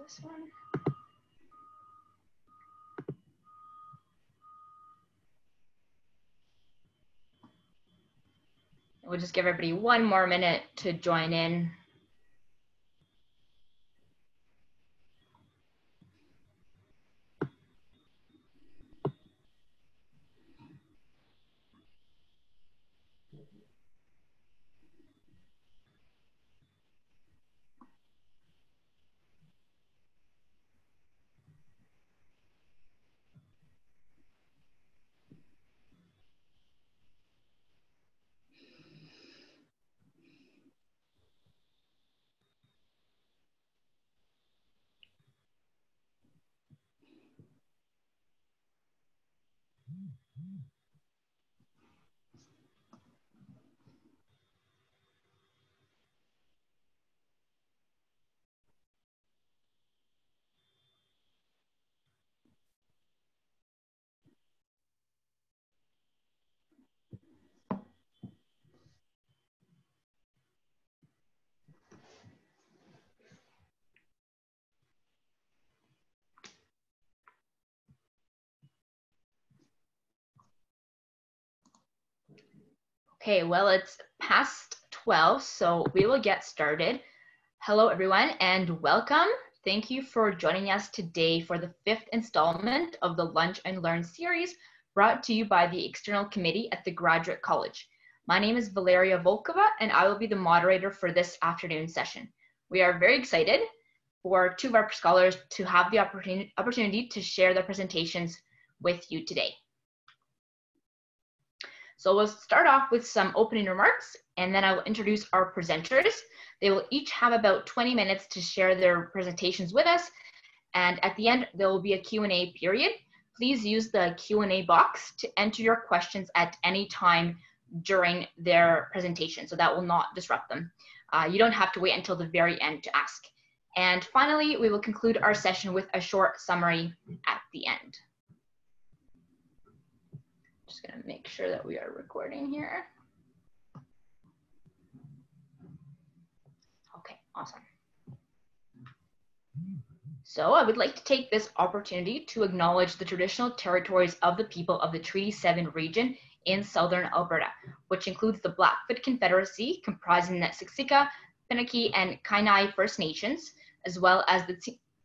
this one. We'll just give everybody one more minute to join in. Okay, well, it's past 12, so we will get started. Hello, everyone, and welcome. Thank you for joining us today for the 5th installment of the Lunch and Learn series brought to you by the External Committee at the Graduate College. My name is Valeria Volkova, and I will be the moderator for this afternoon session. We are very excited for 2 of our scholars to have the opportunity to share their presentations with you today. So we'll start off with some opening remarks, and then I will introduce our presenters. They will each have about 20 minutes to share their presentations with us. And at the end, there will be a Q&A period. Please use the Q&A box to enter your questions at any time during their presentation, so that will not disrupt them. You don't have to wait until the very end to ask. And finally, we will conclude our session with a short summary at the end. Just gonna make sure that we are recording here. Okay, awesome. So I would like to take this opportunity to acknowledge the traditional territories of the people of the Treaty 7 region in southern Alberta, which includes the Blackfoot Confederacy, comprising the Siksika, Pinnackie, and Kainai First Nations, as well as the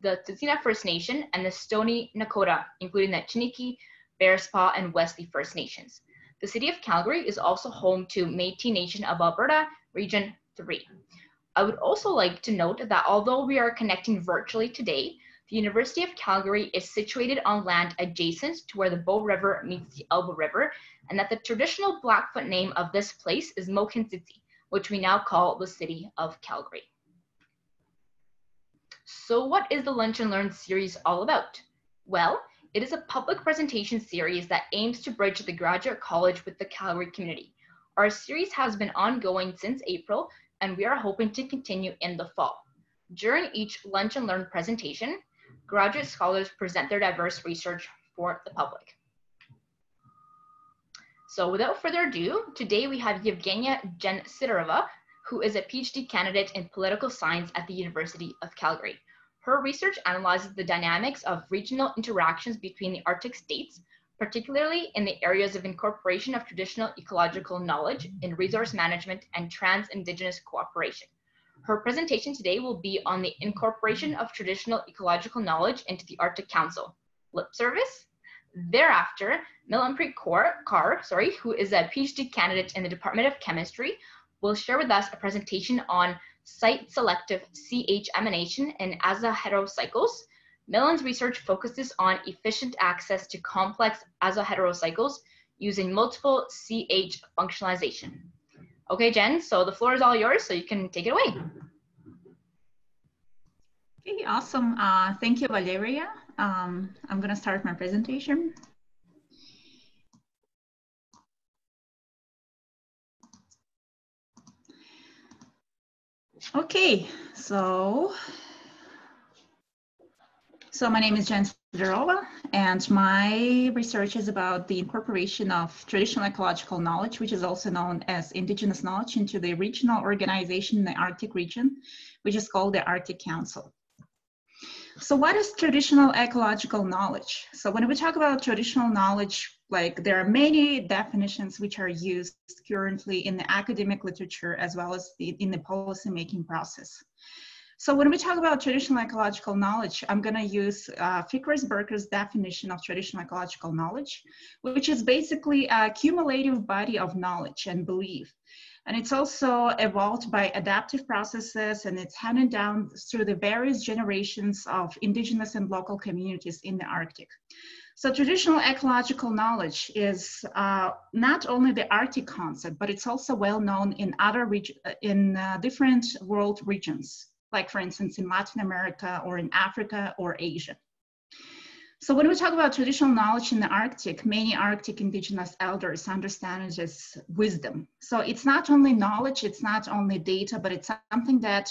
Tsuut'ina First Nation and the Stoney Nakoda, including the Chiniki, Bearspaw, and Wesley First Nations. The city of Calgary is also home to Métis Nation of Alberta, Region 3. I would also like to note that although we are connecting virtually today, the University of Calgary is situated on land adjacent to where the Bow River meets the Elbow River, and that the traditional Blackfoot name of this place is Mohkinstsi, which we now call the city of Calgary. So what is the Lunch and Learn series all about? Well, it is a public presentation series that aims to bridge the graduate college with the Calgary community. Our series has been ongoing since April, and we are hoping to continue in the fall. During each Lunch and Learn presentation, graduate scholars present their diverse research for the public. So without further ado, today we have Yevgenia Sidorova, who is a PhD candidate in political science at the University of Calgary. Her research analyzes the dynamics of regional interactions between the Arctic states, particularly in the areas of incorporation of traditional ecological knowledge in resource management and trans-Indigenous cooperation. Her presentation today will be on the incorporation of traditional ecological knowledge into the Arctic Council. Lip service? Thereafter, Milanpreet Kaur, who is a PhD candidate in the Department of Chemistry, will share with us a presentation on Site-Selective C-H Amination in Azaheterocycles. Milan's research focuses on efficient access to complex azaheterocycles using multiple C-H functionalization. Okay, Jen, so the floor is all yours, so you can take it away. Okay, awesome. Thank you, Valeria. I'm going to start my presentation. Okay, so my name is Jen Sidorova, and my research is about the incorporation of traditional ecological knowledge, which is also known as Indigenous knowledge, into the regional organization in the Arctic region, which is called the Arctic Council. So what is traditional ecological knowledge? So when we talk about traditional knowledge, like there are many definitions which are used currently in the academic literature as well as in the policymaking process. So when we talk about traditional ecological knowledge, I'm going to use Vickers-Berker's definition of traditional ecological knowledge, which is basically a cumulative body of knowledge and belief. And it's also evolved by adaptive processes, and it's handed down through the various generations of indigenous and local communities in the Arctic. So traditional ecological knowledge is not only the Arctic concept, but it's also well known in other different world regions, like for instance in Latin America or in Africa or Asia. So when we talk about traditional knowledge in the Arctic, many Arctic indigenous elders understand it as wisdom. So it's not only knowledge, it's not only data, but it's something that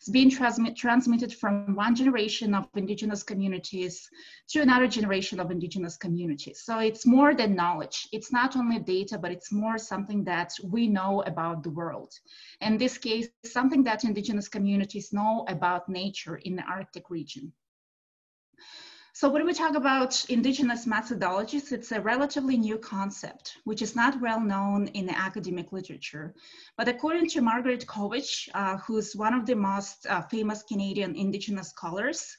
is being transmitted from one generation of indigenous communities to another generation of indigenous communities. So it's more than knowledge. It's not only data, but it's more something that we know about the world. In this case, something that indigenous communities know about nature in the Arctic region. So when we talk about indigenous methodologies, it's a relatively new concept, which is not well known in the academic literature. But according to Margaret Kovich, who's one of the most famous Canadian indigenous scholars,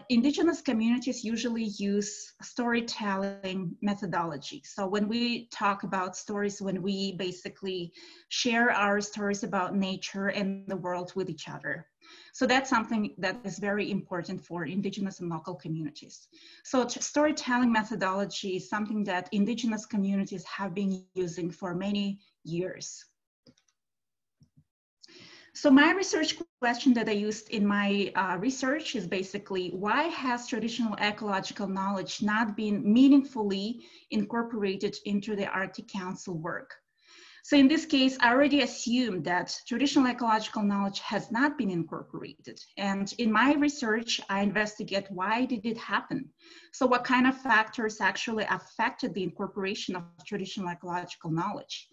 indigenous communities usually use storytelling methodology. So when we talk about stories, when we basically share our stories about nature and the world with each other. So that's something that is very important for indigenous and local communities. So storytelling methodology is something that indigenous communities have been using for many years. So my research question that I used in my research is basically, why has traditional ecological knowledge not been meaningfully incorporated into the Arctic Council work? So in this case, I already assumed that traditional ecological knowledge has not been incorporated. And in my research, I investigate why did it happen? So what kind of factors actually affected the incorporation of traditional ecological knowledge?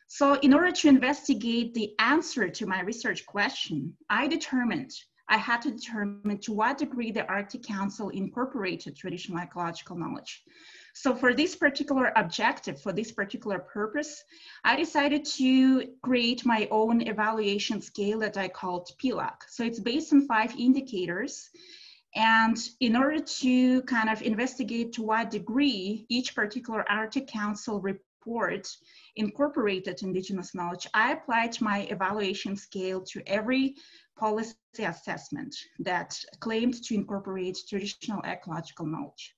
So in order to investigate the answer to my research question, I had to determine to what degree the Arctic Council incorporated traditional ecological knowledge. So for this particular objective, for this particular purpose, I decided to create my own evaluation scale that I called PILAC. So it's based on 5 indicators. And in order to kind of investigate to what degree each particular Arctic Council report incorporated indigenous knowledge, I applied my evaluation scale to every policy assessment that claimed to incorporate traditional ecological knowledge.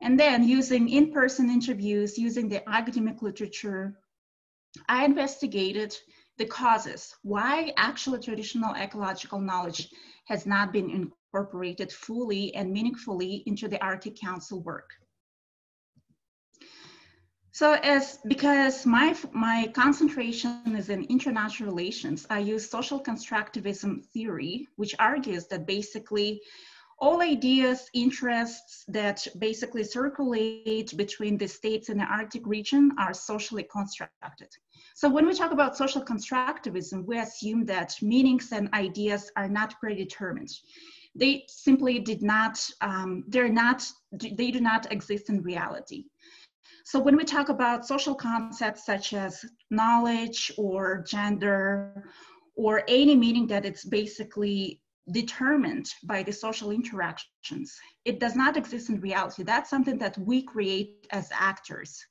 And then using in-person interviews, using the academic literature, I investigated the causes, why actually traditional ecological knowledge has not been incorporated fully and meaningfully into the Arctic Council work. So because my concentration is in international relations, I use social constructivism theory, which argues that basically all ideas, interests that basically circulate between the states in the Arctic region are socially constructed. So when we talk about social constructivism, we assume that meanings and ideas are not predetermined. They simply they do not exist in reality. So when we talk about social concepts such as knowledge or gender or any meaning that it's basically determined by the social interactions, it does not exist in reality. That's something that we create as actors.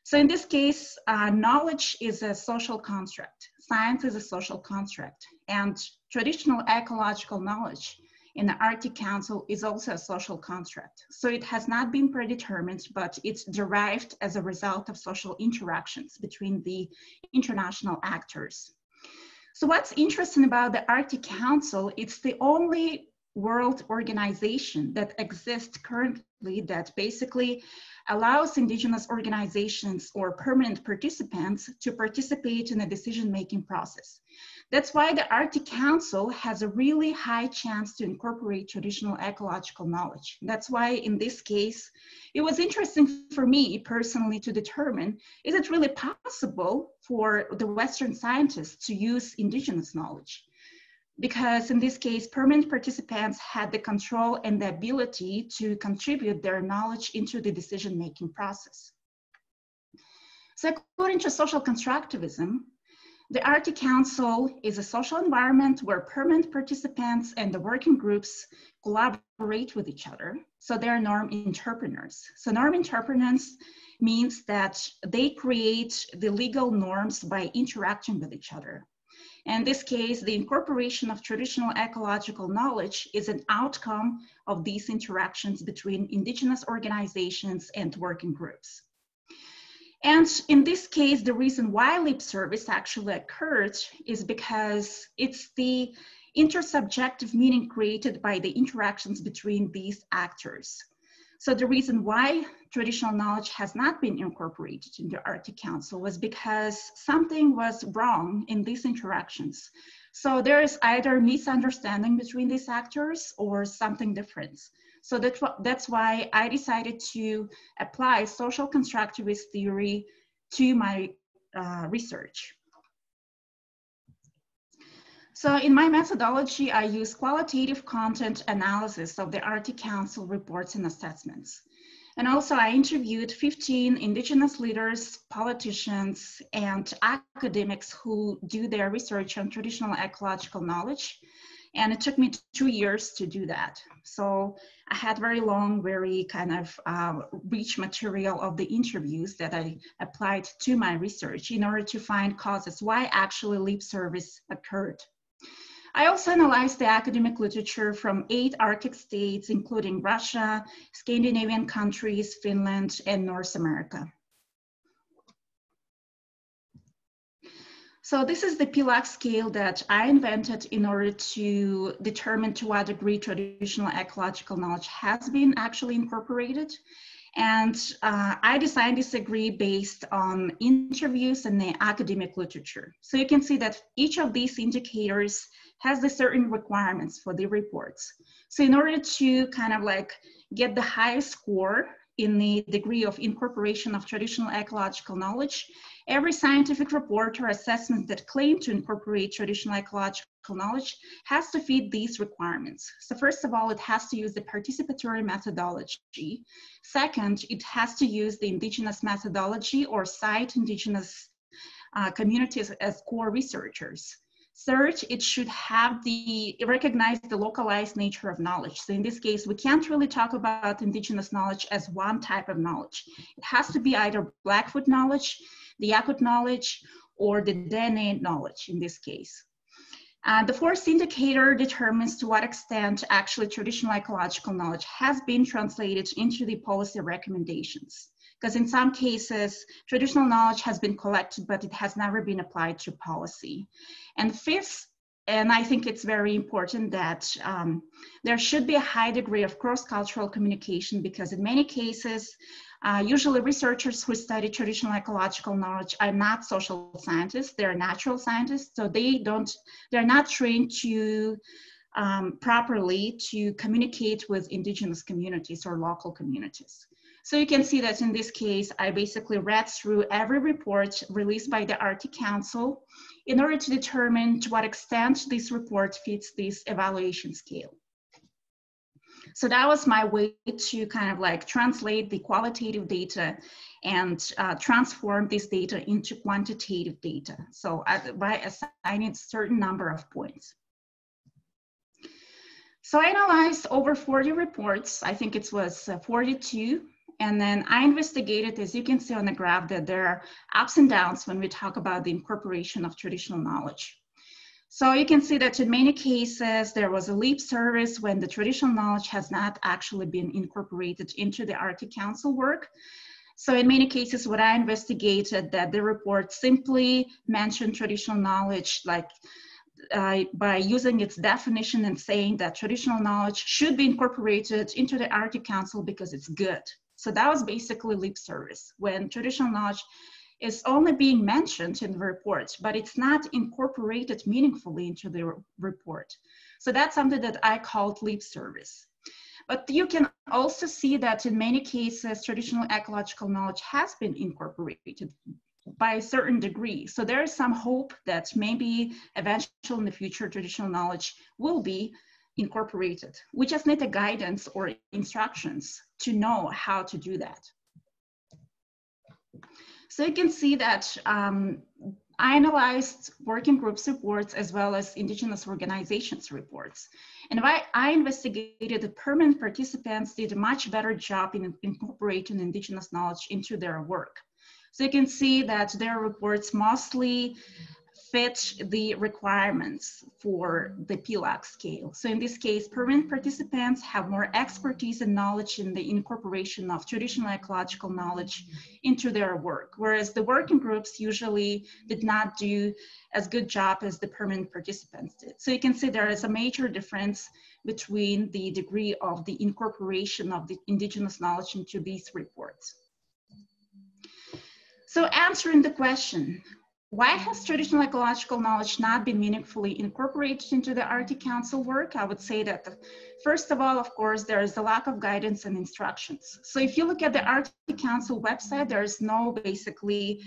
So in this case, knowledge is a social construct. Science is a social construct, and traditional ecological knowledge in the Arctic Council is also a social construct. So it has not been predetermined, but it's derived as a result of social interactions between the international actors. So what's interesting about the Arctic Council, it's the only world organization that exists currently that basically allows indigenous organizations or permanent participants to participate in a decision-making process. That's why the Arctic Council has a really high chance to incorporate traditional ecological knowledge. That's why in this case, it was interesting for me personally to determine, is it really possible for the Western scientists to use indigenous knowledge? because in this case, permanent participants had the control and the ability to contribute their knowledge into the decision-making process. So according to social constructivism, the Arctic Council is a social environment where permanent participants and the working groups collaborate with each other. So they're norm entrepreneurs. So norm entrepreneurs means that they create the legal norms by interacting with each other. In this case, the incorporation of traditional ecological knowledge is an outcome of these interactions between indigenous organizations and working groups. And in this case, the reason why lip service actually occurred is because it's the intersubjective meaning created by the interactions between these actors. So the reason why traditional knowledge has not been incorporated in the Arctic Council was because something was wrong in these interactions. So there is either misunderstanding between these actors or something different. So that's why I decided to apply social constructivist theory to my research. So in my methodology, I use qualitative content analysis of the Arctic Council reports and assessments. And also I interviewed 15 indigenous leaders, politicians, and academics who do their research on traditional ecological knowledge. And it took me 2 years to do that. So I had very long, very kind of rich material of the interviews that I applied to my research in order to find causes why actually lip service occurred. I also analyzed the academic literature from 8 Arctic states, including Russia, Scandinavian countries, Finland, and North America. So this is the PILAC scale that I invented in order to determine to what degree traditional ecological knowledge has been actually incorporated. And I designed this degree based on interviews and the academic literature. So you can see that each of these indicators has the certain requirements for the reports. So in order to kind of like get the highest score in the degree of incorporation of traditional ecological knowledge, every scientific report or assessment that claim to incorporate traditional ecological knowledge has to fit these requirements. So first of all, it has to use the participatory methodology. Second, it has to use the indigenous methodology or cite indigenous communities as core researchers. Third, it should recognize the localized nature of knowledge. So in this case, we can't really talk about indigenous knowledge as one type of knowledge. It has to be either Blackfoot knowledge, the Yakut knowledge, or the DNA knowledge in this case. The fourth indicator determines to what extent actually traditional ecological knowledge has been translated into the policy recommendations. Because in some cases, traditional knowledge has been collected, but it has never been applied to policy. And fifth, and I think it's very important that there should be a high degree of cross-cultural communication, because in many cases, usually researchers who study traditional ecological knowledge are not social scientists, they're natural scientists, so they're not trained to properly to communicate with indigenous communities or local communities. So you can see that in this case, I basically read through every report released by the Arctic Council in order to determine to what extent this report fits this evaluation scale. So that was my way to kind of like translate the qualitative data and transform this data into quantitative data. So by assigning a certain number of points. So I analyzed over 40 reports. I think it was 42. And then I investigated, as you can see on the graph, that there are ups and downs when we talk about the incorporation of traditional knowledge. So you can see that in many cases, there was a lip service when the traditional knowledge has not actually been incorporated into the Arctic Council work. So in many cases, what I investigated, that the report simply mentioned traditional knowledge, like by using its definition and saying that traditional knowledge should be incorporated into the Arctic Council because it's good. So that was basically lip service, when traditional knowledge is only being mentioned in the report, but it's not incorporated meaningfully into the report. So that's something that I called lip service. But you can also see that in many cases, traditional ecological knowledge has been incorporated by a certain degree. So there is some hope that maybe eventually in the future traditional knowledge will be incorporated. We just need a guidance or instructions to know how to do that. So you can see that I analyzed working groups reports as well as indigenous organizations reports. And I investigated the permanent participants did a much better job in incorporating indigenous knowledge into their work. So you can see that their reports mostly fit the requirements for the PLAC scale. So in this case, permanent participants have more expertise and knowledge in the incorporation of traditional ecological knowledge into their work, whereas the working groups usually did not do as good job as the permanent participants did. So you can see there is a major difference between the degree of the incorporation of the indigenous knowledge into these reports. So answering the question, why has traditional ecological knowledge not been meaningfully incorporated into the Arctic Council work? I would say that, first of all, of course, there is a lack of guidance and instructions. So if you look at the Arctic Council website, there is no basically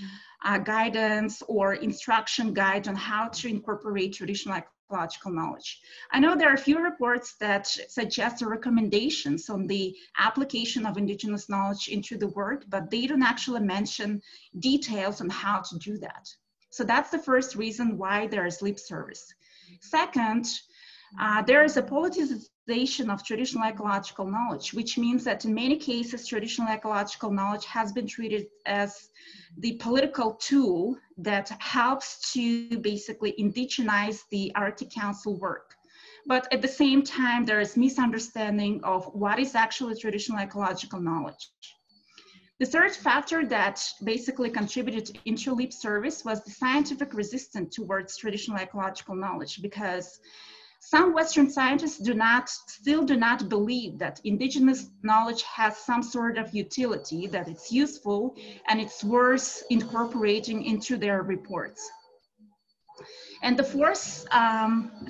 guidance or instruction guide on how to incorporate traditional ecological knowledge. I know there are a few reports that suggest recommendations on the application of indigenous knowledge into the work, but they don't actually mention details on how to do that. So that's the first reason why there is lip service. Second, there is a politicization of traditional ecological knowledge, which means that in many cases, traditional ecological knowledge has been treated as the political tool that helps to basically indigenize the Arctic Council work. But at the same time, there is misunderstanding of what is actually traditional ecological knowledge. The third factor that basically contributed into lip service was the scientific resistance towards traditional ecological knowledge, because some Western scientists still do not believe that indigenous knowledge has some sort of utility, that it's useful and it's worth incorporating into their reports. And the fourth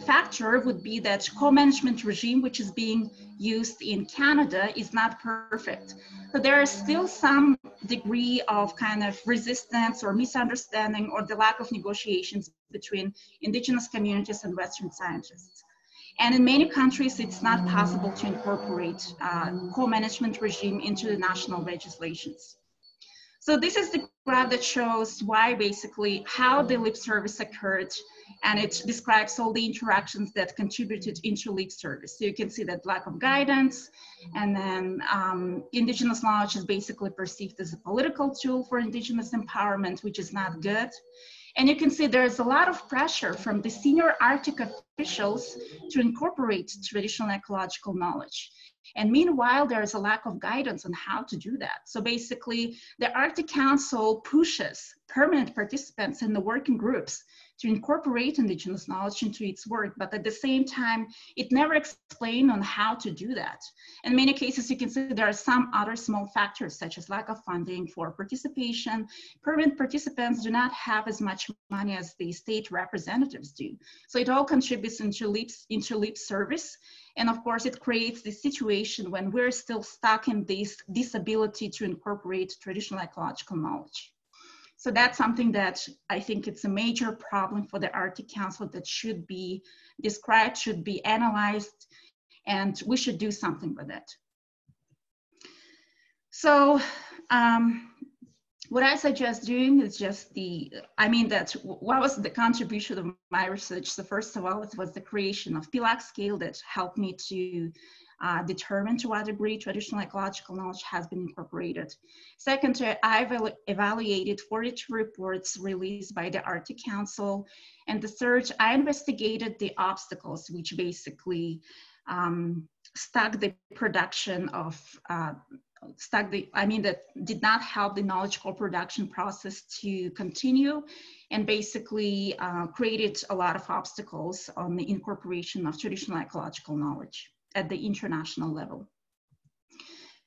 factor would be that co-management regime, which is being used in Canada, is not perfect. So there is still some degree of kind of resistance or misunderstanding or the lack of negotiations between indigenous communities and Western scientists. And in many countries, it's not possible to incorporate co-management regime into the national legislations. So this is the graph that shows why basically how the lip service occurred, and it describes all the interactions that contributed into lip service. So you can see that lack of guidance, and then indigenous knowledge is basically perceived as a political tool for indigenous empowerment, which is not good. And you can see there's a lot of pressure from the senior Arctic officials to incorporate traditional ecological knowledge. And meanwhile, there's a lack of guidance on how to do that. So basically, the Arctic Council pushes permanent participants in the working groups to incorporate indigenous knowledge into its work, but at the same time, it never explained on how to do that. In many cases, you can see there are some other small factors, such as lack of funding for participation. Permanent participants do not have as much money as the state representatives do. So it all contributes into lip service. And of course, it creates the situation when we're still stuck in this disability to incorporate traditional ecological knowledge. So that's something that I think it's a major problem for the Arctic Council that should be described, should be analyzed, and we should do something with it. So what I suggest doing is just what was the contribution of my research? So first of all, it was the creation of PLAC scale that helped me to determine to what degree traditional ecological knowledge has been incorporated. Second, I've evaluated 42 reports released by the Arctic Council. And the third, I investigated the obstacles which basically stuck the production of that did not help the knowledge co-production process to continue, and basically created a lot of obstacles on the incorporation of traditional ecological knowledge at the international level.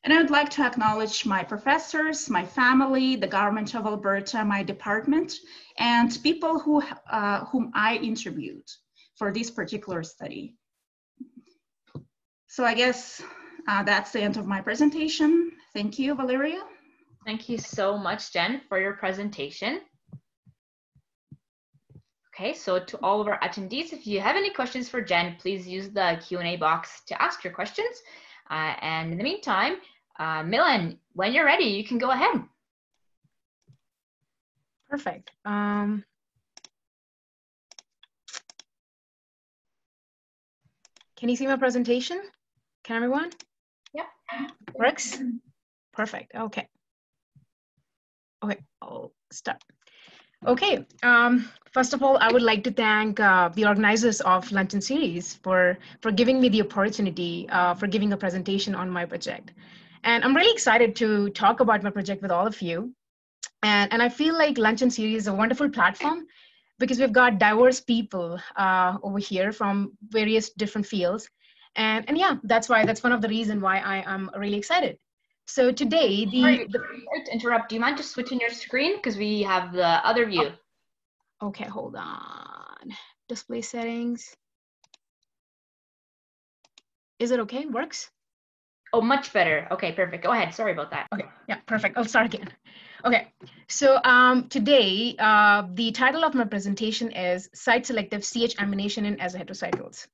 And I would like to acknowledge my professors, my family, the government of Alberta, my department, and people whom I interviewed for this particular study. So I guess that's the end of my presentation. Thank you, Valeria. Thank you so much, Jen, for your presentation. Okay, so to all of our attendees, if you have any questions for Jen, please use the Q&A box to ask your questions. And in the meantime, Milan, when you're ready, you can go ahead. Perfect. Can you see my presentation? Can everyone? Yeah. Works? Perfect. Okay. Okay, I'll start. Okay. First of all, I would like to thank the organizers of Luncheon Series for giving me the opportunity for giving a presentation on my project. And I'm really excited to talk about my project with all of you. And I feel like Luncheon Series is a wonderful platform because we've got diverse people over here from various different fields. And yeah, that's one of the reasons why I am really excited. So today, Sorry to interrupt. Do you mind just switching your screen? Because we have the other view. Oh, okay, hold on. Display settings. Is it okay? Works? Oh, much better. Okay, perfect. Go ahead. Sorry about that. Okay, yeah, perfect. I'll start again. Okay, so today, the title of my presentation is Site-Selective C-H Amination in Azaheterocycles.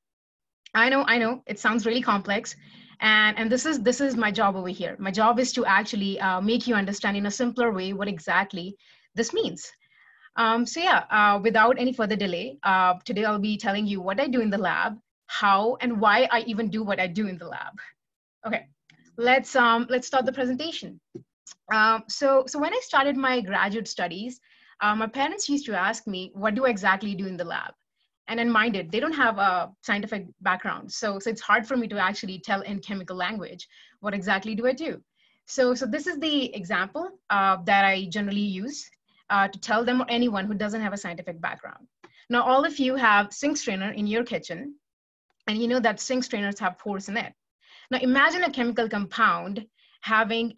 I know, it sounds really complex. And this is my job over here. My job is to actually make you understand in a simpler way what exactly this means. So yeah, without any further delay, today I'll be telling you what I do in the lab, how and why I even do what I do in the lab. Okay, let's start the presentation. So when I started my graduate studies, my parents used to ask me, what do I exactly do in the lab? And then mind it, they don't have a scientific background. So it's hard for me to actually tell in chemical language, what exactly do I do? So this is the example that I generally use to tell them or anyone who doesn't have a scientific background. Now, all of you have sink strainer in your kitchen, and you know that sink strainers have pores in it. Now, imagine a chemical compound having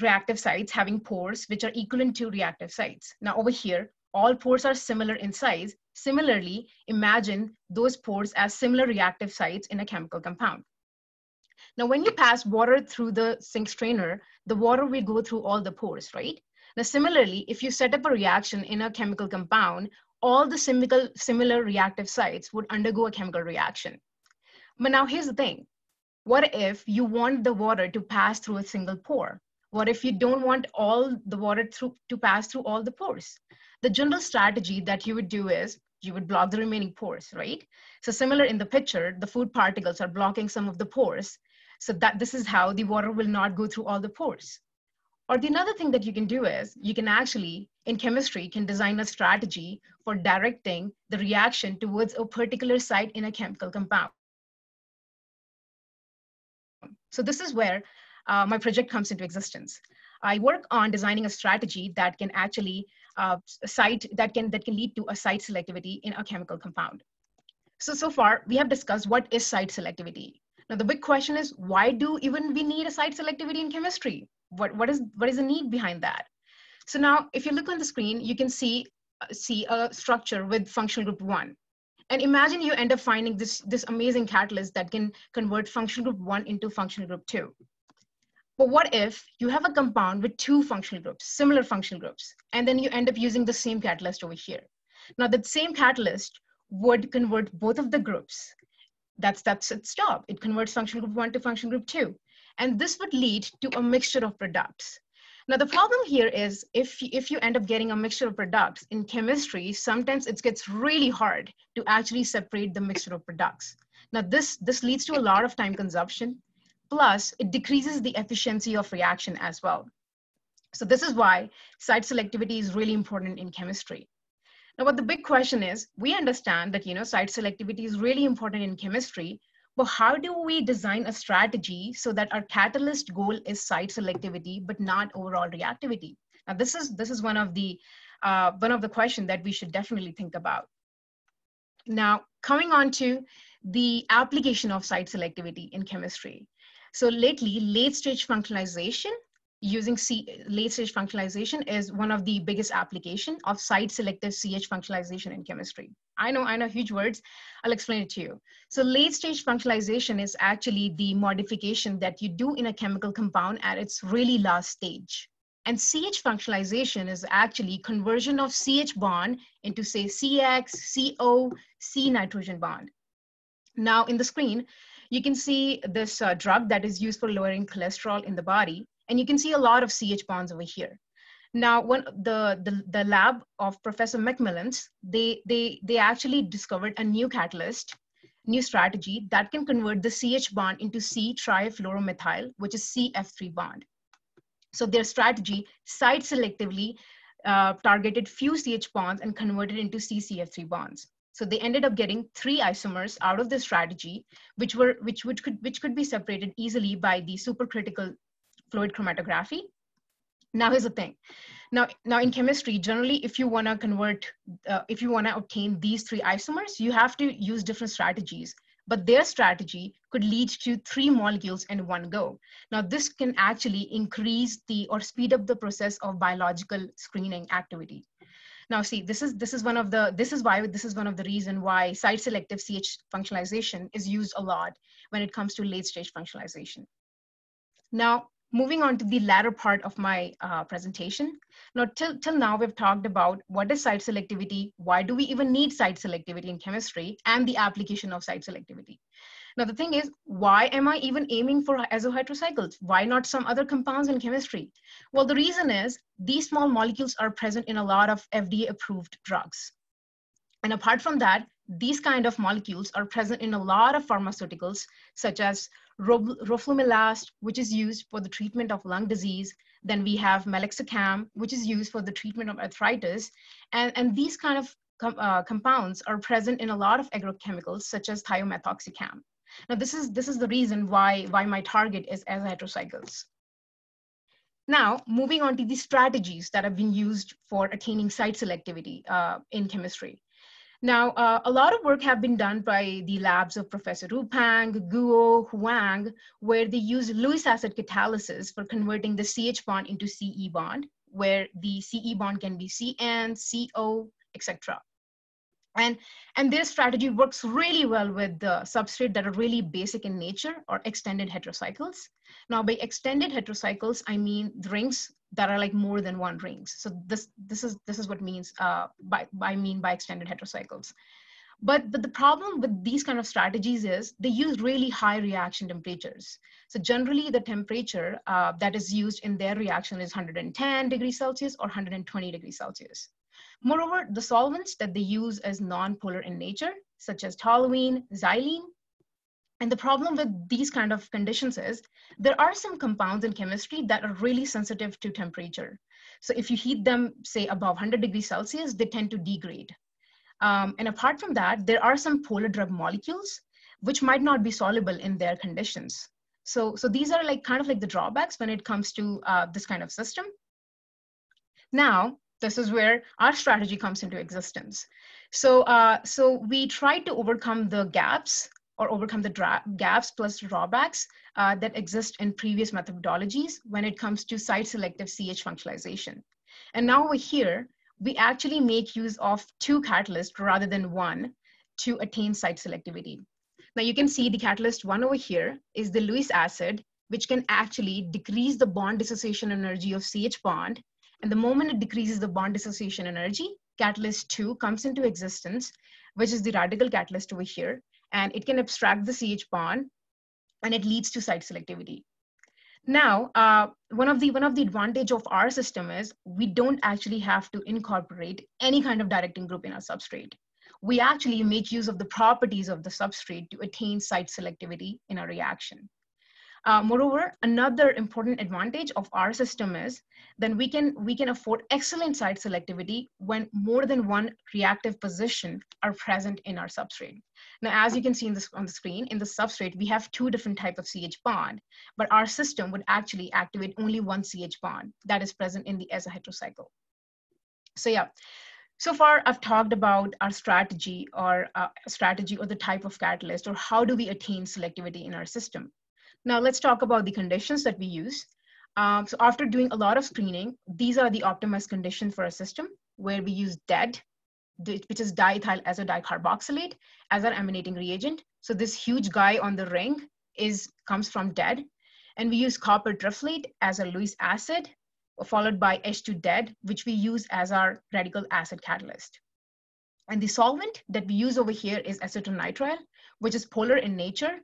reactive sites, having pores, which are equivalent to reactive sites. Now, over here, all pores are similar in size. Similarly, imagine those pores as similar reactive sites in a chemical compound. Now, when you pass water through the sink strainer, the water will go through all the pores, right? Now, similarly, if you set up a reaction in a chemical compound, all the similar reactive sites would undergo a chemical reaction. But now here's the thing. What if you want the water to pass through a single pore? What if you don't want all the water to pass through all the pores? The general strategy that you would do is you would block the remaining pores, right? So similar in the picture, the food particles are blocking some of the pores. So that this is how the water will not go through all the pores. Or the another thing that you can do is you can actually, in chemistry, can design a strategy for directing the reaction towards a particular site in a chemical compound. So this is where my project comes into existence. I work on designing a strategy that can actually that can lead to a site selectivity in a chemical compound. So far we have discussed what is site selectivity. Now the big question is, why do even we need a site selectivity in chemistry? What is the need behind that? So now if you look on the screen, you can see a structure with functional group 1. And imagine you end up finding this amazing catalyst that can convert functional group 1 into functional group 2. But what if you have a compound with 2 functional groups, similar functional groups, and then you end up using the same catalyst over here? Now that same catalyst would convert both of the groups. That's its job. It converts functional group 1 to functional group 2. And this would lead to a mixture of products. Now, the problem here is if you end up getting a mixture of products in chemistry, sometimes it gets really hard to actually separate the mixture of products. Now, this leads to a lot of time consumption. Plus, it decreases the efficiency of reaction as well. So this is why site selectivity is really important in chemistry. Now, what the big question is, we understand that site selectivity is really important in chemistry, but how do we design a strategy so that our catalyst goal is site selectivity, but not overall reactivity? Now, this is one of the questions that we should definitely think about. Now, coming on to the application of site selectivity in chemistry. So lately, late-stage functionalization using late-stage functionalization is one of the biggest application of site-selective C-H functionalization in chemistry. I know, huge words. I'll explain it to you. So late-stage functionalization is actually the modification that you do in a chemical compound at its really last stage. And CH functionalization is actually conversion of CH bond into, say, CX, CO, C nitrogen bond. Now in the screen, you can see this drug that is used for lowering cholesterol in the body. And you can see a lot of CH bonds over here. Now, the lab of Professor Macmillan's, they actually discovered a new catalyst, new strategy that can convert the CH bond into C-trifluoromethyl, which is CF3 bond. So their strategy site-selectively targeted few CH bonds and converted into CCF3 bonds. So they ended up getting 3 isomers out of this strategy, which could be separated easily by the supercritical fluid chromatography. Now here's the thing. Now in chemistry, generally, if you want to convert, if you want to obtain these 3 isomers, you have to use different strategies. But their strategy could lead to 3 molecules in one go. Now this can actually increase or speed up the process of biological screening activity. Now see, this is one of the reason why site-selective CH functionalization is used a lot when it comes to late-stage functionalization. Now, moving on to the latter part of my presentation. Now, till now, we've talked about what is site selectivity, why do we even need site selectivity in chemistry, and the application of site selectivity. Now, the thing is, why am I even aiming for azaheterocycles? Why not some other compounds in chemistry? Well, the reason is these small molecules are present in a lot of FDA-approved drugs. And apart from that, these kind of molecules are present in a lot of pharmaceuticals, such as roflumilast, which is used for the treatment of lung disease. Then we have meloxicam, which is used for the treatment of arthritis. And these kind of compounds are present in a lot of agrochemicals, such as thiomethoxycam. Now, this is the reason why my target is azaheterocycles. Now, moving on to the strategies that have been used for attaining site selectivity in chemistry. Now, a lot of work have been done by the labs of Professor Rupang, Guo, Huang, where they use Lewis acid catalysis for converting the CH bond into CE bond, where the CE bond can be CN, CO, etc. And their strategy works really well with the substrate that are really basic in nature, or extended heterocycles. Now, by extended heterocycles, I mean the rings that are like more than 1 rings. So this is what means by extended heterocycles. But the problem with these kind of strategies is they use really high reaction temperatures. So generally, the temperature that is used in their reaction is 110 degrees Celsius or 120 degrees Celsius. Moreover, the solvents that they use is non-polar in nature, such as toluene, xylene. And the problem with these kind of conditions is there are some compounds in chemistry that are really sensitive to temperature. So if you heat them, say, above 100 degrees Celsius, they tend to degrade. And apart from that, there are some polar drug molecules which might not be soluble in their conditions. So these are kind of like the drawbacks when it comes to this kind of system. Now, this is where our strategy comes into existence. So we try to overcome the gaps or overcome the gaps plus drawbacks that exist in previous methodologies when it comes to site-selective CH functionalization. And now over here, we actually make use of 2 catalysts rather than 1 to attain site selectivity. Now you can see the catalyst 1 over here is the Lewis acid, which can actually decrease the bond dissociation energy of CH bond. And the moment it decreases the bond dissociation energy, catalyst 2 comes into existence, which is the radical catalyst over here. And it can abstract the CH bond, and it leads to site selectivity. Now, one of the advantage of our system is we don't actually have to incorporate any kind of directing group in our substrate. We actually make use of the properties of the substrate to attain site selectivity in a reaction. Moreover, another important advantage of our system is then we can afford excellent site selectivity when more than 1 reactive position are present in our substrate. Now, as you can see on the screen, in the substrate, we have 2 different types of CH bond, but our system would actually activate only 1 CH bond that is present in the azaheterocycle. So yeah, so far I've talked about our strategy or the type of catalyst, or how do we attain selectivity in our system. Now let's talk about the conditions that we use. So after doing a lot of screening, these are the optimized conditions for a system where we use DED, which is diethyl azodicarboxylate, as our emanating reagent. So this huge guy on the ring comes from DED. And we use copper triflate as a Lewis acid, followed by H2 dead, which we use as our radical acid catalyst. And the solvent that we use over here is acetonitrile, which is polar in nature.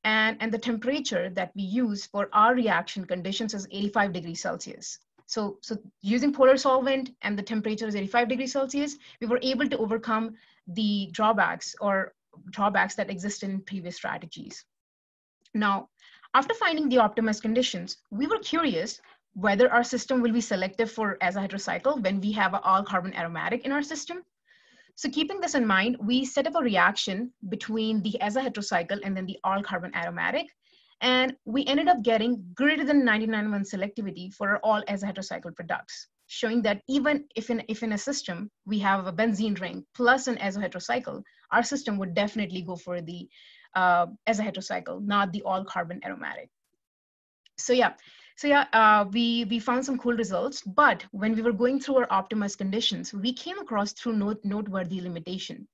And the temperature that we use for our reaction conditions is 85 degrees Celsius. So using polar solvent and the temperature is 85 degrees Celsius, we were able to overcome the drawbacks that exist in previous strategies. Now, after finding the optimized conditions, we were curious whether our system will be selective for azaheterocycle when we have an all-carbon aromatic in our system. So keeping this in mind, we set up a reaction between the azaheterocycle and then the all-carbon aromatic, and we ended up getting greater than 99.1 selectivity for all azaheterocycle products, showing that even if in a system we have a benzene ring plus an azaheterocycle, our system would definitely go for the azaheterocycle, not the all-carbon aromatic. We found some cool results, but when we were going through our optimized conditions, we came across through noteworthy limitation.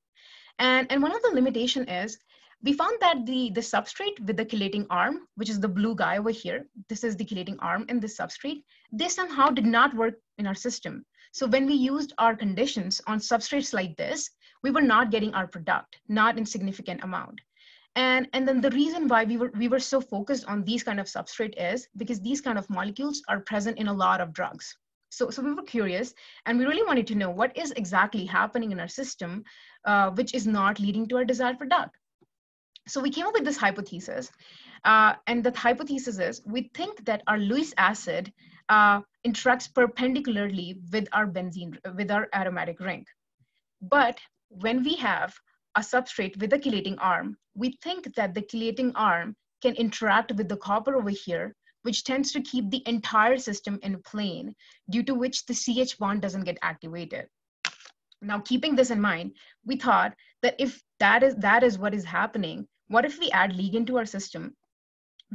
And one of the limitation is, we found that the substrate with the chelating arm, which is the blue guy over here, this is the chelating arm and the substrate, they somehow did not work in our system. So when we used our conditions on substrates like this, we were not getting our product, not in significant amount. And then the reason why we were so focused on these kind of substrate is because these kind of molecules are present in a lot of drugs. So we were curious, and we really wanted to know what is exactly happening in our system, which is not leading to our desired product. So we came up with this hypothesis, and the hypothesis is, we think that our Lewis acid interacts perpendicularly with our benzene, with our aromatic ring. But when we have a substrate with a chelating arm, we think that the chelating arm can interact with the copper over here, which tends to keep the entire system in plane, due to which the CH bond doesn't get activated. Now, keeping this in mind, we thought that if that is what is happening, what if we add ligand to our system?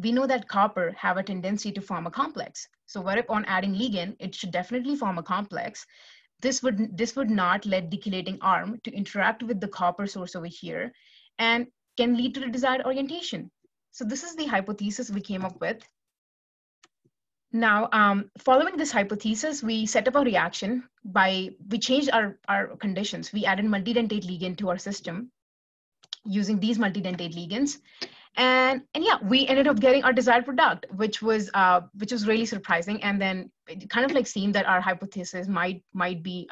We know that copper have a tendency to form a complex. So what if on adding ligand, it should definitely form a complex. This would not let the chelating arm to interact with the copper source over here and can lead to the desired orientation. So this is the hypothesis we came up with. Now, following this hypothesis, we set up a reaction we changed our conditions. We added multidentate ligand to our system using these multidentate ligands. And yeah, we ended up getting our desired product, which was really surprising. And then it kind of like seemed that our hypothesis might be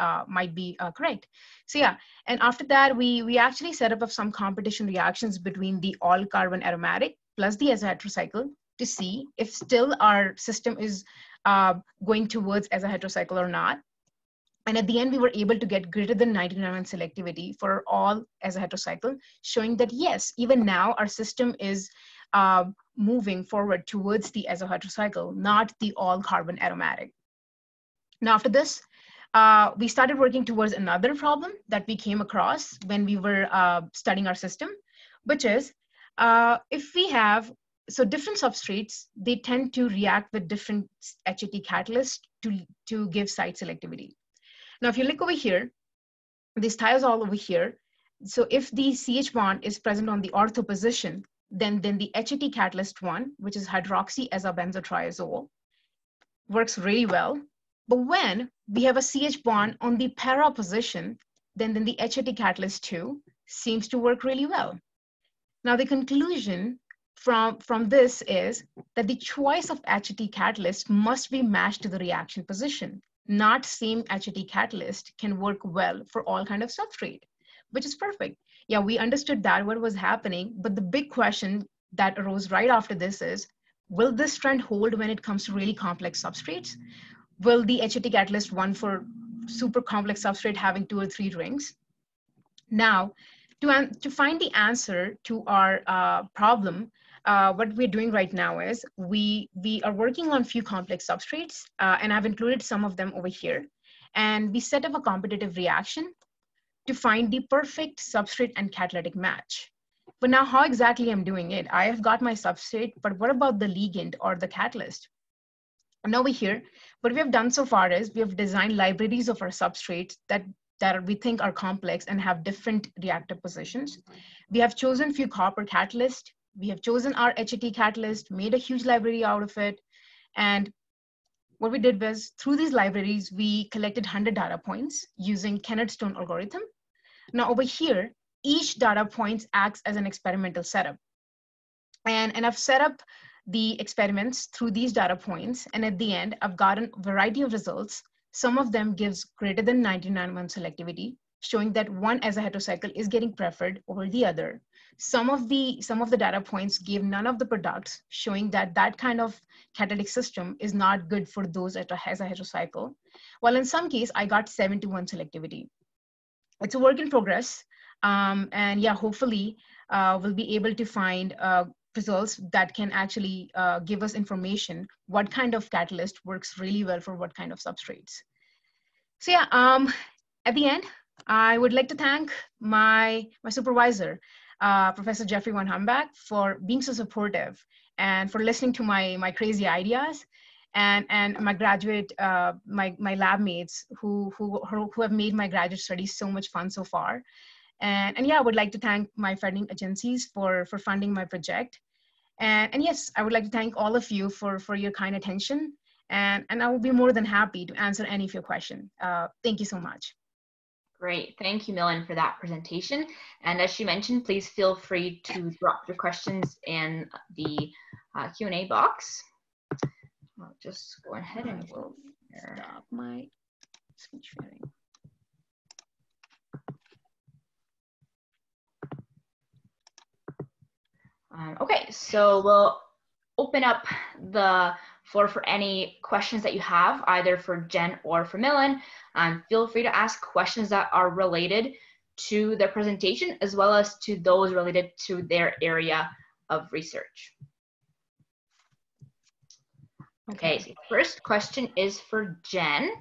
correct. So yeah, and after that, we actually set up some competition reactions between the all carbon aromatic plus the azaheterocycle to see if still our system is going towards azaheterocycle or not. And at the end, we were able to get greater than 99 selectivity for all azaheterocycle, showing that yes, even now our system is moving forward towards the azaheterocycle, not the all carbon aromatic. Now after this, we started working towards another problem that we came across when we were studying our system, which is if we have, so different substrates, they tend to react with different HET catalysts to give site selectivity. Now, if you look over here, this thiazole over here, so if the CH bond is present on the ortho position, then the HET catalyst 1, which is hydroxyazabenzotriazole, works really well. But when we have a CH bond on the para position, then the HET catalyst 2 seems to work really well. Now, the conclusion from this is that the choice of HET catalyst must be matched to the reaction position. Not same HET catalyst can work well for all kind of substrate, which is perfect. Yeah, we understood that what was happening, but the big question that arose right after this is, will this trend hold when it comes to really complex substrates? Will the HET catalyst 1 for super complex substrate having 2 or 3 rings? Now, to find the answer to our problem, what we're doing right now is we are working on few complex substrates, and I've included some of them over here. And we set up a competitive reaction to find the perfect substrate and catalytic match. But now how exactly I'm doing it? I have got my substrate, but what about the ligand or the catalyst? And over here, what we have done so far is we have designed libraries of our substrates that we think are complex and have different reactive positions. We have chosen few copper catalysts. We have chosen our HET catalyst, made a huge library out of it. And what we did was through these libraries, we collected 100 data points using Kennard-Stone algorithm. Now over here, each data point acts as an experimental setup. And I've set up the experiments through these data points. And at the end, I've gotten a variety of results. Some of them gives greater than 99% selectivity, showing that one azaheterocycle is getting preferred over the other. Some of the data points gave none of the products, showing that that kind of catalytic system is not good for those azaheterocycle. While in some case, I got 7-to-1 selectivity. It's a work in progress. And yeah, hopefully we'll be able to find results that can actually give us information what kind of catalyst works really well for what kind of substrates. So yeah, at the end, I would like to thank my supervisor, Professor Jeffrey Van Hambach, for being so supportive and for listening to my crazy ideas, and my graduate, my lab mates who have made my graduate studies so much fun so far. And yeah, I would like to thank my funding agencies for funding my project. And yes, I would like to thank all of you for your kind attention. And I will be more than happy to answer any of your questions. Thank you so much. Great. Thank you, Milan, for that presentation. And as she mentioned, please feel free to drop your questions in the Q&A box. I'll just go ahead and we'll stop my speech sharing. Okay, so we'll open up the floor for any questions that you have, either for Jen or for Milan. Feel free to ask questions that are related to their presentation, as well as to those related to their area of research. Okay, so the first question is for Jen.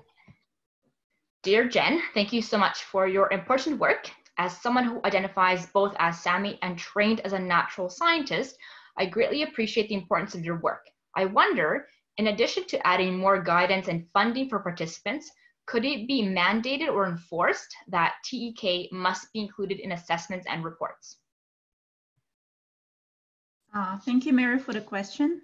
Dear Jen, thank you so much for your important work. As someone who identifies both as Sami and trained as a natural scientist, I greatly appreciate the importance of your work. I wonder, in addition to adding more guidance and funding for participants, could it be mandated or enforced that TEK must be included in assessments and reports? Thank you, Mary, for the question.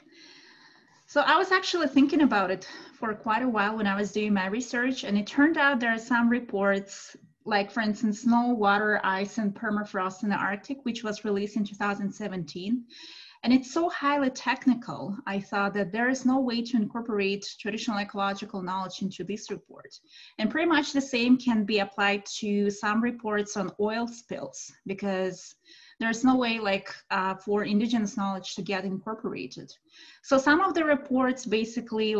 So I was actually thinking about it for quite a while when I was doing my research, and it turned out there are some reports, like for instance, snow, water, ice, and permafrost in the Arctic, which was released in 2017. And it's so highly technical, I thought that there is no way to incorporate traditional ecological knowledge into this report. And pretty much the same can be applied to some reports on oil spills, because there's no way for indigenous knowledge to get incorporated. So some of the reports basically,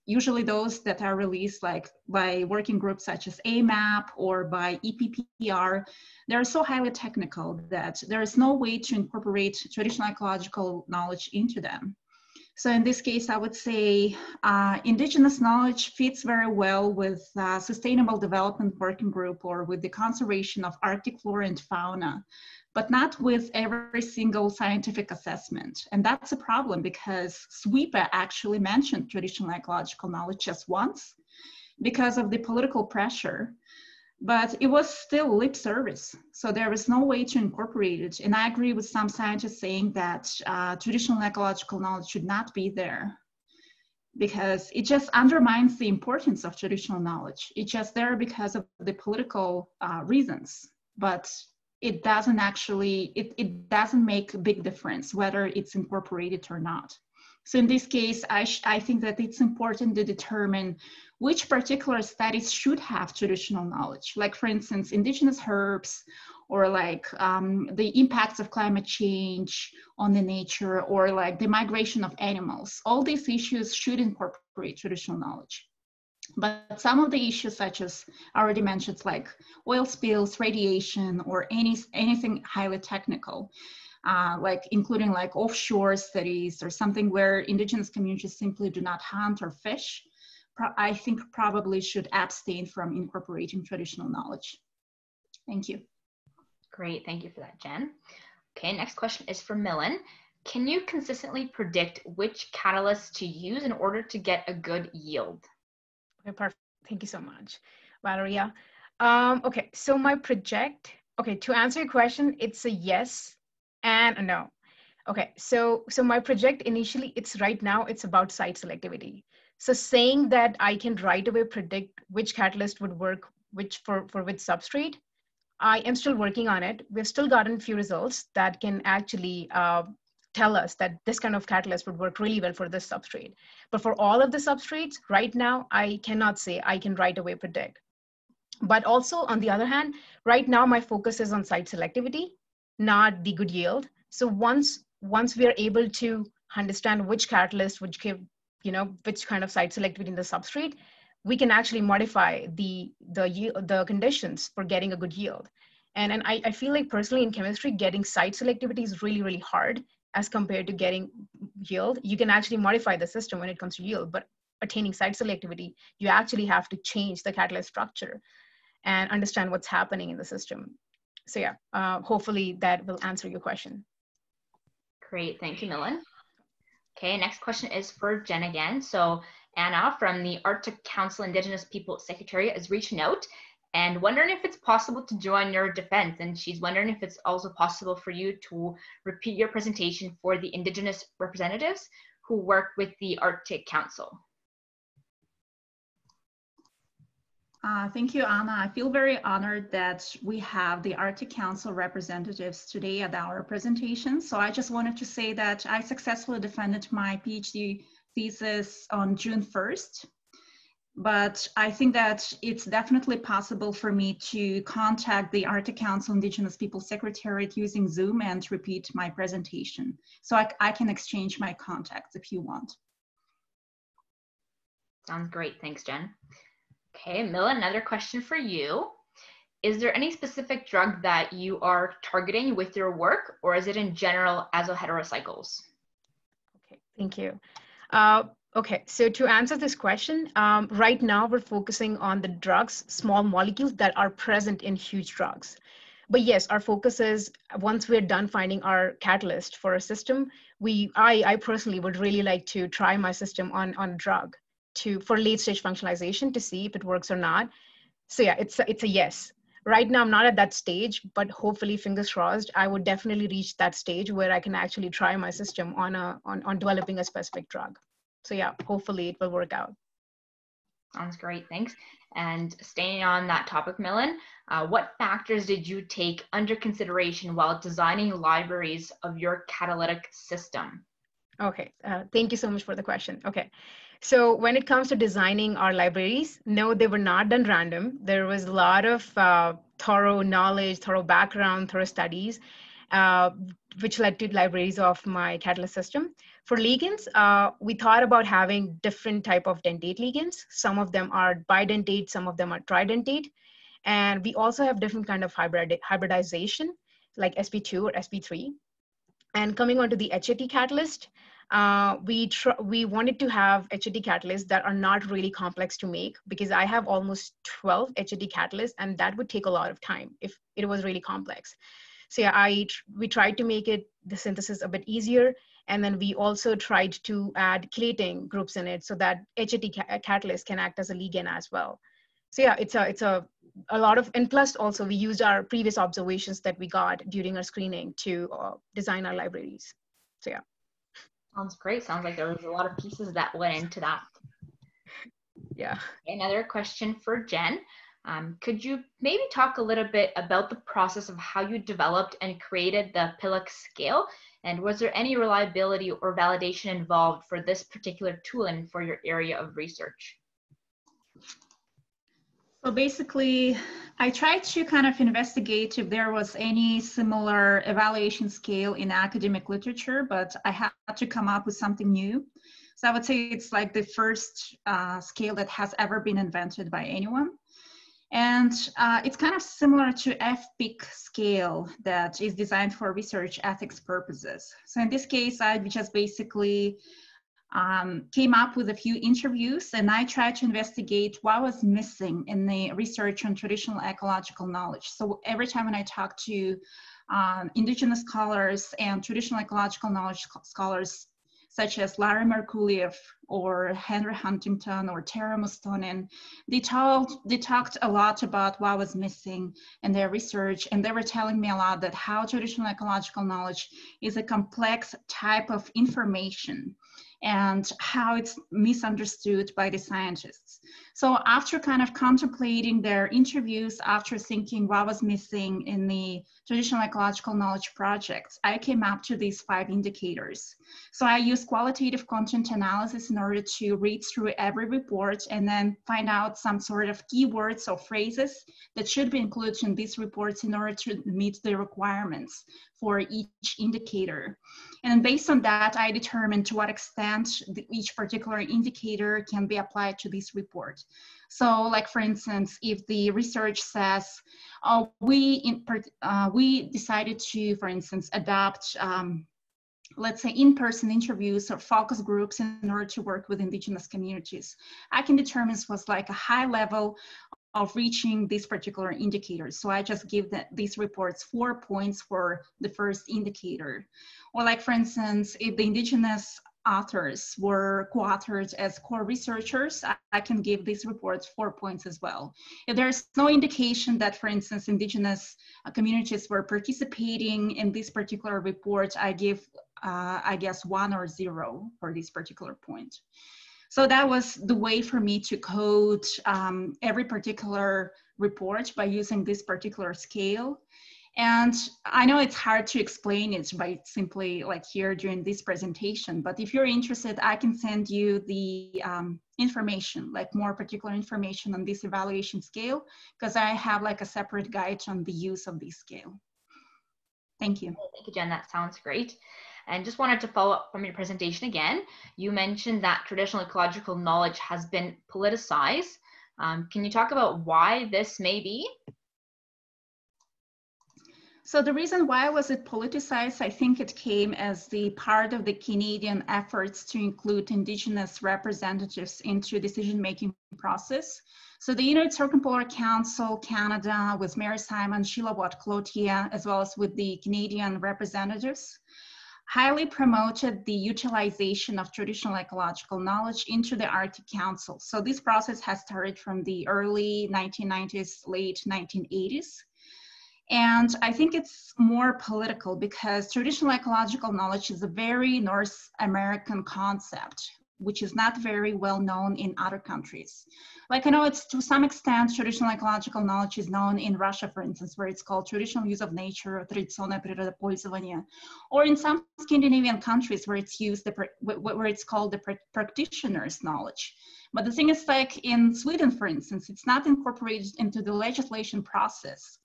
usually those that are released by working groups such as AMAP or by EPPR, they're so highly technical that there is no way to incorporate traditional ecological knowledge into them. So in this case, I would say indigenous knowledge fits very well with Sustainable Development Working Group or with the conservation of Arctic flora and fauna, but not with every single scientific assessment. And that's a problem because SWEPA actually mentioned traditional ecological knowledge just once because of the political pressure, but it was still lip service. So there was no way to incorporate it. And I agree with some scientists saying that traditional ecological knowledge should not be there because it just undermines the importance of traditional knowledge. It's just there because of the political reasons, but it doesn't actually, it doesn't make a big difference whether it's incorporated or not. So in this case, I think that it's important to determine which particular studies should have traditional knowledge. Like for instance, indigenous herbs, or the impacts of climate change on the nature, or the migration of animals. All these issues should incorporate traditional knowledge. But some of the issues, such as I already mentioned, like oil spills, radiation, or anything highly technical, including offshore studies or something where indigenous communities simply do not hunt or fish, I think probably should abstain from incorporating traditional knowledge. Thank you. Great, thank you for that, Jen. Okay, next question is for Milan. Can you consistently predict which catalysts to use in order to get a good yield? Okay, perfect. Thank you so much, Valeria. Okay, so my project, to answer your question, it's a yes and a no. Okay, so my project initially, right now, it's about site selectivity. So saying that I can right away predict which catalyst would work for which substrate, I am still working on it. We've still gotten a few results that can actually tell us that this kind of catalyst would work really well for this substrate. But for all of the substrates, right now, I cannot say I can right away predict. But also, on the other hand, right now, my focus is on site selectivity, not the good yield. So once we are able to understand which catalyst would give, which kind of site selectivity in the substrate, we can actually modify the conditions for getting a good yield. And I feel like personally in chemistry, getting site selectivity is really, really hard as compared to getting yield. You can actually modify the system when it comes to yield, but attaining site selectivity, you actually have to change the catalyst structure and understand what's happening in the system. So yeah, hopefully that will answer your question. Great, thank you, Milan. Okay, next question is for Jen again. So Anna from the Arctic Council Indigenous People Secretariat is reaching out and wondering if it's possible to join your defense. And she's wondering if it's also possible for you to repeat your presentation for the Indigenous representatives who work with the Arctic Council. Thank you, Anna. I feel very honored that we have the Arctic Council representatives today at our presentation. So I just wanted to say that I successfully defended my PhD thesis on June 1st. But I think that it's definitely possible for me to contact the Arctic Council Indigenous People Secretariat using Zoom and repeat my presentation. So I can exchange my contacts if you want. Sounds great. Thanks, Jen. Okay, Milan, another question for you. Is there any specific drug that you are targeting with your work, or is it in general azaheterocycles? Okay, thank you. Okay, so to answer this question, right now we're focusing on the drugs, small molecules that are present in huge drugs. But yes, our focus is once we're done finding our catalyst for a system, I personally would really like to try my system on a drug for late stage functionalization to see if it works or not. So yeah, it's a yes. Right now I'm not at that stage, but hopefully, fingers crossed, I would definitely reach that stage where I can actually try my system on developing a specific drug. So yeah, hopefully it will work out. Sounds great, thanks. And staying on that topic, Milan, what factors did you take under consideration while designing libraries of your catalytic system? Okay, thank you so much for the question. Okay, so when it comes to designing our libraries, no, they were not done random. There was a lot of thorough knowledge, thorough background, thorough studies, which led to libraries of my catalyst system. For ligands, we thought about having different type of dentate ligands. Some of them are bidentate, some of them are tridentate. And we also have different kind of hybridization, like sp2 or sp3. And coming on to the HAT catalyst, we wanted to have HAT catalysts that are not really complex to make, because I have almost 12 HAT catalysts, and that would take a lot of time if it was really complex. So yeah, we tried to make the synthesis a bit easier, and then we also tried to add chelating groups in it so that HAT catalyst can act as a ligand as well. So yeah, it's a lot of, and plus also we used our previous observations that we got during our screening to design our libraries. So yeah. Sounds great. Sounds like there was a lot of pieces that went into that. Yeah. Another question for Jen. Could you maybe talk a little bit about the process of how you developed and created the PILIC scale? And was there any reliability or validation involved for this particular tooling for your area of research? So basically, I tried to kind of investigate if there was any similar evaluation scale in academic literature, but I had to come up with something new. So I would say it's like the first scale that has ever been invented by anyone. And it's kind of similar to FPIC scale that is designed for research ethics purposes. So in this case, I just basically came up with a few interviews, and I tried to investigate what was missing in the research on traditional ecological knowledge. So every time when I talk to Indigenous scholars and traditional ecological knowledge scholars, such as Larry Merkuliev, or Henry Huntington or Tara Mustonen. They talked a lot about what was missing in their research, and they were telling me a lot that how traditional ecological knowledge is a complex type of information and how it's misunderstood by the scientists. So after kind of contemplating their interviews, after thinking what was missing in the traditional ecological knowledge projects, I came up to these 5 indicators. So I used qualitative content analysis in order to read through every report and then find out some sort of keywords or phrases that should be included in these reports in order to meet the requirements for each indicator. And based on that, I determined to what extent each particular indicator can be applied to this report. So like, for instance, if the research says, oh, we decided to, for instance, adopt, let's say, in-person interviews or focus groups in order to work with Indigenous communities, I can determine this was like a high level of reaching these particular indicators. So I just give these reports 4 points for the first indicator. Or like, for instance, if the Indigenous authors were co-authored as core researchers, I can give these reports 4 points as well. If there's no indication that, for instance, Indigenous communities were participating in this particular report, I give, I guess, 1 or 0 for this particular point. So that was the way for me to code every particular report by using this particular scale. And I know it's hard to explain it by simply like here during this presentation, but if you're interested, I can send you the information, like more particular information on this evaluation scale, because I have like a separate guide on the use of this scale. Thank you. Thank you, Jen. That sounds great. And just wanted to follow up from your presentation again. You mentioned that traditional ecological knowledge has been politicized. Can you talk about why this may be? So the reason why was it politicized, I think it came as the part of the Canadian efforts to include Indigenous representatives into decision-making process. So the Inuit Circumpolar Council Canada with Mary Simon, Sheila Watt-Cloutier, as well as with the Canadian representatives, highly promoted the utilization of traditional ecological knowledge into the Arctic Council. So this process has started from the early 1990s, late 1980s. And I think it's more political because traditional ecological knowledge is a very North American concept, which is not very well known in other countries. Like, I know it's to some extent traditional ecological knowledge is known in Russia, for instance, where it's called traditional use of nature, традиционное природопользование, or in some Scandinavian countries where it's used, where it's called the practitioner's knowledge. But the thing is, like in Sweden, for instance, it's not incorporated into the legislation process.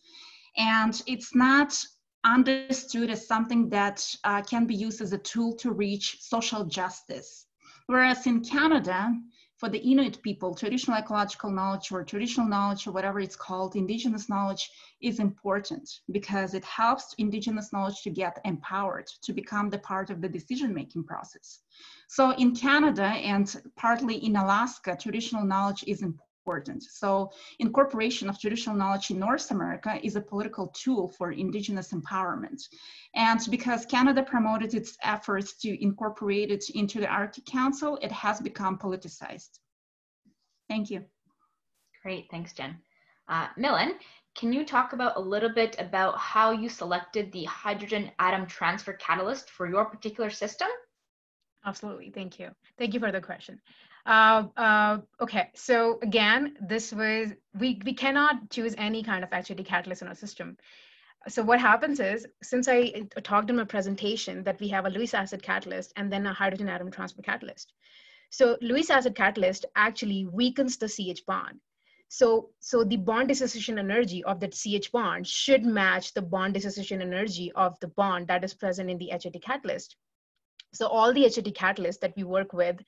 And it's not understood as something that can be used as a tool to reach social justice. Whereas in Canada, for the Inuit people, traditional ecological knowledge or traditional knowledge or whatever it's called, Indigenous knowledge is important because it helps Indigenous knowledge to get empowered, to become the part of the decision-making process. So in Canada and partly in Alaska, traditional knowledge is important. So incorporation of traditional knowledge in North America is a political tool for Indigenous empowerment. And because Canada promoted its efforts to incorporate it into the Arctic Council, it has become politicized. Thank you. Great, thanks, Jen. Milan, can you talk about a little bit about how you selected the hydrogen atom transfer catalyst for your particular system? Absolutely, thank you. Thank you for the question. Okay, so again, this was, we cannot choose any kind of HAT catalyst in our system. So what happens is, since I talked in my presentation that we have a Lewis acid catalyst and then a hydrogen atom transfer catalyst. So Lewis acid catalyst actually weakens the CH bond. So the bond dissociation energy of that CH bond should match the bond dissociation energy of the bond that is present in the HAT catalyst. So all the HAT catalysts that we work with,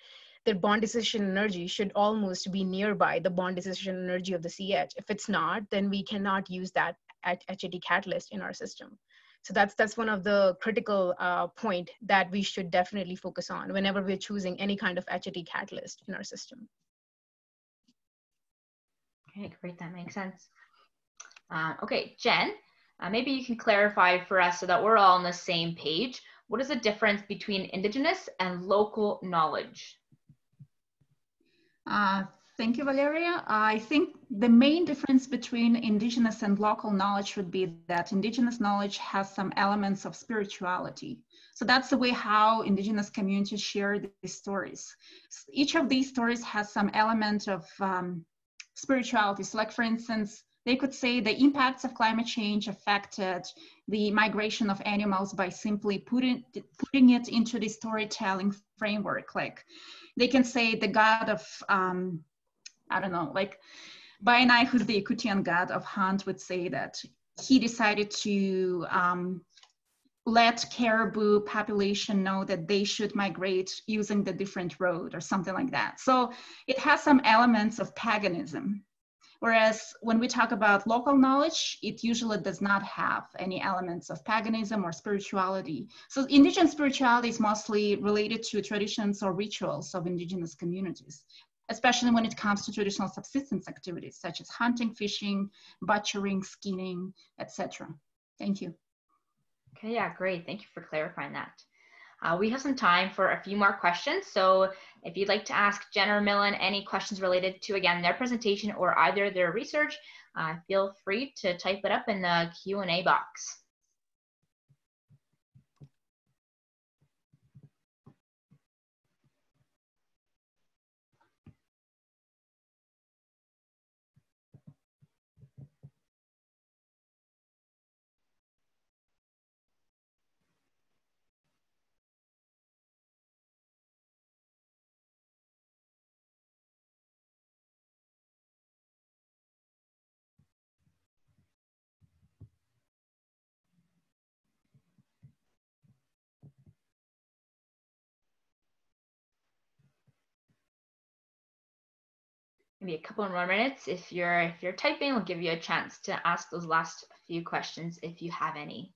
their bond dissociation energy should almost be nearby the bond dissociation energy of the CH. If it's not, then we cannot use that HAT catalyst in our system. So that's one of the critical point that we should definitely focus on whenever we're choosing any kind of HAT catalyst in our system. Okay, great, that makes sense. Okay, Jen, maybe you can clarify for us so that we're all on the same page. What is the difference between Indigenous and local knowledge? Thank you, Valeria. I think the main difference between Indigenous and local knowledge would be that Indigenous knowledge has some elements of spirituality. So that's the way how Indigenous communities share these stories. Each of these stories has some element of spirituality. So like, for instance, they could say the impacts of climate change affected the migration of animals by simply putting it into the storytelling framework. Like, they can say the god of, I don't know, like Bainai, who's the Yakutian god of hunt, would say that he decided to let caribou population know that they should migrate using the different road or something like that. So it has some elements of paganism. Whereas when we talk about local knowledge, it usually does not have any elements of paganism or spirituality. So Indigenous spirituality is mostly related to traditions or rituals of Indigenous communities, especially when it comes to traditional subsistence activities such as hunting, fishing, butchering, skinning, etc. Thank you. Okay, yeah, great. Thank you for clarifying that. We have some time for a few more questions. So if you'd like to ask Jen or Milan any questions related to, again, their presentation or either their research, feel free to type it up in the Q&A box. Maybe a couple more minutes. If you're typing, we'll give you a chance to ask those last few questions if you have any.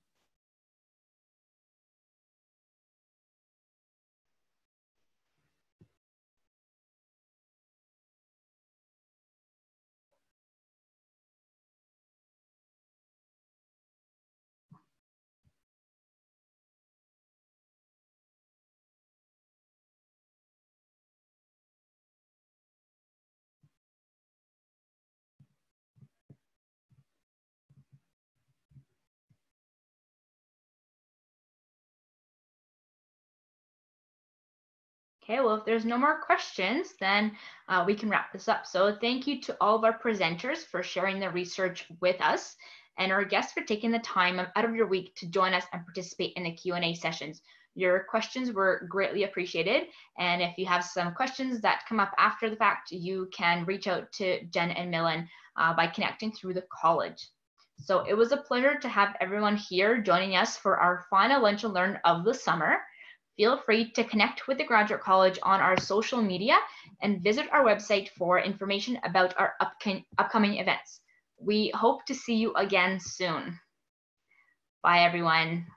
Okay, well, if there's no more questions, then we can wrap this up. So thank you to all of our presenters for sharing their research with us, and our guests for taking the time out of your week to join us and participate in the Q&A sessions. Your questions were greatly appreciated, and if you have some questions that come up after the fact, you can reach out to Jen and Milan by connecting through the college. So it was a pleasure to have everyone here joining us for our final Lunch and Learn of the summer. Feel free to connect with the Graduate College on our social media and visit our website for information about our upcoming events. We hope to see you again soon. Bye, everyone.